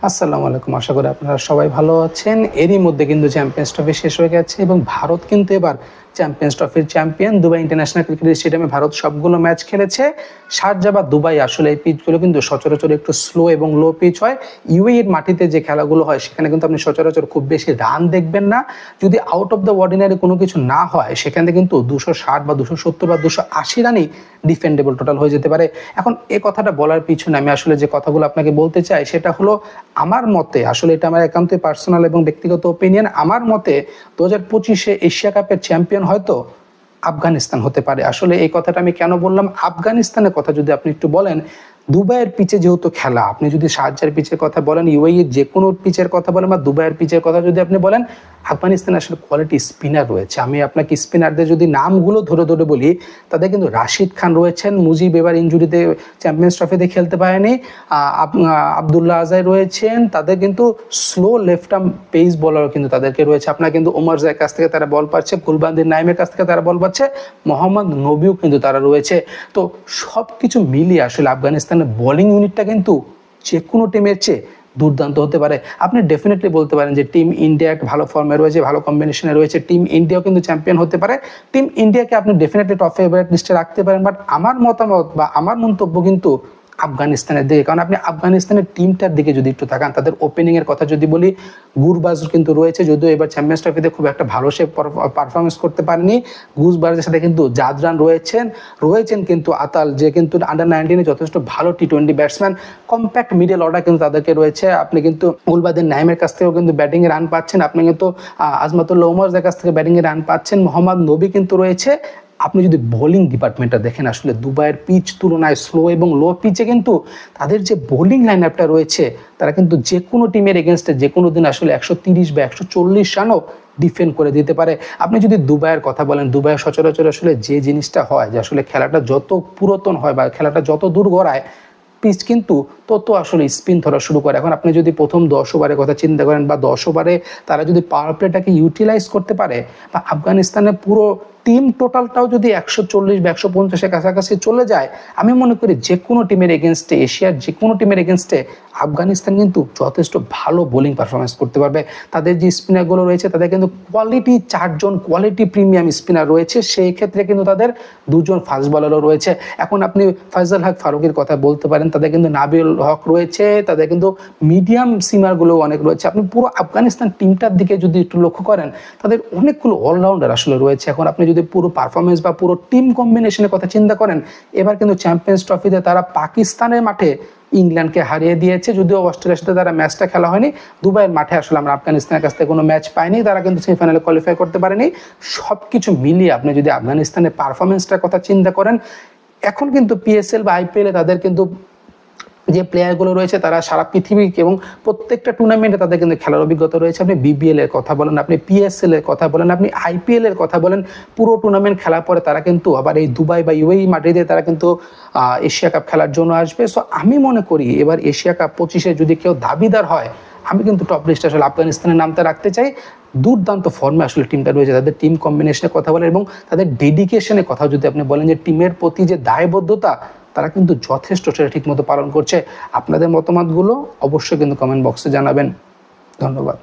আসসালামু আলাইকুম। আশা করি আপনারা সবাই ভালো আছেন। এরই মধ্যে কিন্তু চ্যাম্পিয়ন্স ট্রফি শেষ হয়ে গেছে এবং ভারত কিন্তু এবার চ্যাম্পিয়ন্স ট্রফির চ্যাম্পিয়ন। দুবাই ইন্টারন্যাশনাল ক্রিকেট স্টেডিয়ামে ভারত সবগুলো ম্যাচ খেলেছে। শারজাহ বা দুবাই আসলে এই পিচগুলো কিন্তু সচরাচর একটু স্লো এবং লো পিচ হয়। ইউএইর মাটিতে যে খেলাগুলো হয় সেখানে কিন্তু আপনি সচরাচর খুব বেশি রান দেখবেন না। যদি আউট অফ দ্য অর্ডিনারি কোনো কিছু না হয় সেখানে কিন্তু 260 বা 270 বা 280 রানই ডিফেন্ডেবল টোটাল হয়ে যেতে পারে। এখন এ কথাটা বলার পিছনে আমি আসলে যে কথাগুলো আপনাকে বলতে চাই সেটা হলো, আমার মতে আসলে এটা আমার একান্তই পার্সোনাল এবং ব্যক্তিগত ওপিনিয়ন, আমার মতে 2025-এ এশিয়া কাপের চ্যাম্পিয়ন হয়তো আফগানিস্তান হতে পারে। আসলে এই কথাটা আমি কেন বললাম, আফগানিস্তানের কথা যদি আপনি একটু বলেন, দুবাইয়ের পিচে যেহেতু খেলা, আপনি যদি শারজাহর পিচের কথা বলেন, ইউএইর যে কোনো পিচের কথা বলেন বা দুবাইয়ের পিচের কথা যদি আপনি বলেন, আফগানিস্তান আসলে কোয়ালিটি স্পিনার রয়েছে। আমি আপনাকে স্পিনারদের যদি নামগুলো ধরে ধরে বলি, তাদের কিন্তু রাশিদ খান রয়েছেন, মুজিব এবার ইনজুরিতে চ্যাম্পিয়ন্স ট্রফিতে খেলতে পারেনি, আবদুল্লাহ আজাই রয়েছেন, তাদের কিন্তু স্লো লেফট আর্ম পেস বলারও কিন্তু তাদেরকে রয়েছে। আপনার কিন্তু ওমর জায়ের কাছ থেকে তারা বল পাচ্ছে, কুলবান্দির নাইমের কাছ থেকে তারা বল পাচ্ছে, মোহাম্মদ নবীও কিন্তু তারা রয়েছে। তো সব কিছু মিলিয়ে আসলে আফগানিস্তানের বোলিং ইউনিটটা কিন্তু যে কোনো টিমের চেয়ে দুর্দান্ত হতে পারে। আপনি ডেফিনেটলি বলতে পারেন যে টিম ইন্ডিয়া একটা ভালো ফর্মে রয়েছে, ভালো কম্বিনেশনে রয়েছে, টিম ইন্ডিয়াও কিন্তু চ্যাম্পিয়ন হতে পারে। টিম ইন্ডিয়াকে আপনি ডেফিনেটলি টপ ফেভারিট লিস্টে রাখতে পারেন, বাট আমার মতামত বা আমার মন্তব্য কিন্তু আফগানিস্তানের দিকে। কারণ আপনি আফগানিস্তানের টিমটার দিকে যদি একটু তাকান, তাদের ওপেনিং এর কথা যদি বলি, গুরবাজ কিন্তু রয়েছে, যদিও এবার চ্যাম্পিয়ন্স ট্রফিতে খুব একটা ভালো সে পারফরমেন্স করতে পারেনি। গুরবাজের সাথে কিন্তু জাদরান রয়েছেন কিন্তু আতাল, যে কিন্তু আন্ডার-19 যথেষ্ট ভালো T20 batsman. Compact middle order কিন্তু তাদেরকে রয়েছে। আপনি কিন্তু উলবাদিন নাইমের কাছ থেকেও কিন্তু ব্যাটিং এ রান পাচ্ছেন, আপনি কিন্তু আজমাতুল্লাহ ওমরের কাছ থেকে ব্যাটিং এ রান পাচ্ছেন, মোহাম্মদ নবী কিন্তু রয়েছে। আপনি যদি বোলিং ডিপার্টমেন্টটা দেখেন, আসলে দুবাইয়ের পিচ তুলনায় স্লো এবং লো পিচে কিন্তু তাদের যে বোলিং লাইন আপটা রয়েছে, তারা কিন্তু যে কোনো টিমের এগেনস্টে যে কোনো দিন আসলে 130 বা 140 রানও ডিফেন্ড করে দিতে পারে। আপনি যদি দুবাইয়ের কথা বলেন, দুবাইয়ের সচরাচর আসলে যে জিনিসটা হয় যে আসলে খেলাটা যত পুরাতন হয় বা খেলাটা যত দূর গড়ায়, পিচ কিন্তু তত আসলে স্পিন ধরা শুরু করে। এখন আপনি যদি প্রথম 10 ওভারের কথা চিন্তা করেন বা 10 ওভারে তারা যদি পাওয়ার প্লেটাকে ইউটিলাইজ করতে পারে, বা আফগানিস্তানের পুরো টিম টোটালটাও যদি 140 বা 150-এর কাছাকাছি চলে যায়, আমি মনে করি যে কোনো টিমের এগেনস্টে, এশিয়ার যে কোনো টিমের এগেনস্টে আফগানিস্তান কিন্তু যথেষ্ট ভালো বোলিং পারফরমেন্স করতে পারবে। তাদের যে স্পিনারগুলো রয়েছে, তাদের কিন্তু কোয়ালিটি 4 জন কোয়ালিটি প্রিমিয়াম স্পিনার রয়েছে, সেই ক্ষেত্রে কিন্তু তাদের 2 জন ফাস্ট বলারও রয়েছে। এখন আপনি ফাইজাল হক ফারুকের কথা বলতে পারেন, তাদের কিন্তু নাবিল হক রয়েছে, তাদের কিন্তু মিডিয়াম সিমারগুলো অনেক রয়েছে। আপনি পুরো আফগানিস্তান টিমটার দিকে যদি একটু লক্ষ্য করেন, তাদের অনেকগুলো অলরাউন্ডার আসলে রয়েছে। এখন আপনি যদি পুরো পারফরমেন্স বা পুরো টিম কম্বিনেশনের কথা চিন্তা করেন, এবার কিন্তু চ্যাম্পিয়ন্স ট্রফিতে তারা পাকিস্তানের মাঠে ইংল্যান্ডকে হারিয়ে দিয়েছে, যদিও অস্ট্রেলিয়ার সাথে তারা ম্যাচটা খেলা হয়নি। দুবাইয়ের মাঠে আসলে আমরা আফগানিস্তানের কাছ থেকে কোনো ম্যাচ পাইনি, তারা কিন্তু সেমিফাইনালে কোয়ালিফাই করতে পারেনি। সব কিছু মিলিয়ে আপনি যদি আফগানিস্তানের পারফরমেন্সটার কথা চিন্তা করেন, এখন কিন্তু পিএসএল বা আইপিএলে তাদের কিন্তু যে প্লেয়ারগুলো রয়েছে তারা সারা পৃথিবী এবং প্রত্যেকটা টুর্নামেন্টে তাদের কিন্তু খেলার অভিজ্ঞতা রয়েছে। আপনি বিবিএল এর কথা বলেন, আপনি পিএসএল এর কথা বলেন, আপনি আইপিএল এর কথা বলেন, পুরো টুর্নামেন্ট খেলার পরে তারা কিন্তু আবার এই দুবাই বা ইউএই মাটিতে তারা কিন্তু এশিয়া কাপ খেলার জন্য আসবে। সো আমি মনে করি এবার এশিয়া কাপ 25-এ যদি কেউ দাবিদার হয়, আমি কিন্তু টপ লিস্টে আসলে আফগানিস্তানের নামটা রাখতে চাই। দুর্দান্ত ফর্মে আসলে টিমটা রয়েছে, তাদের টিম কম্বিনেশনের কথা বলেন এবং তাদের ডেডিকেশনের কথা যদি আপনি বলেন, যে টিমের প্রতি যে দায়বদ্ধতা, তারা কিন্তু যথেষ্ট সেটা ঠিকমতো পালন করছে। আপনাদের মতামতগুলো অবশ্যই কিন্তু কমেন্ট বক্সে জানাবেন। ধন্যবাদ।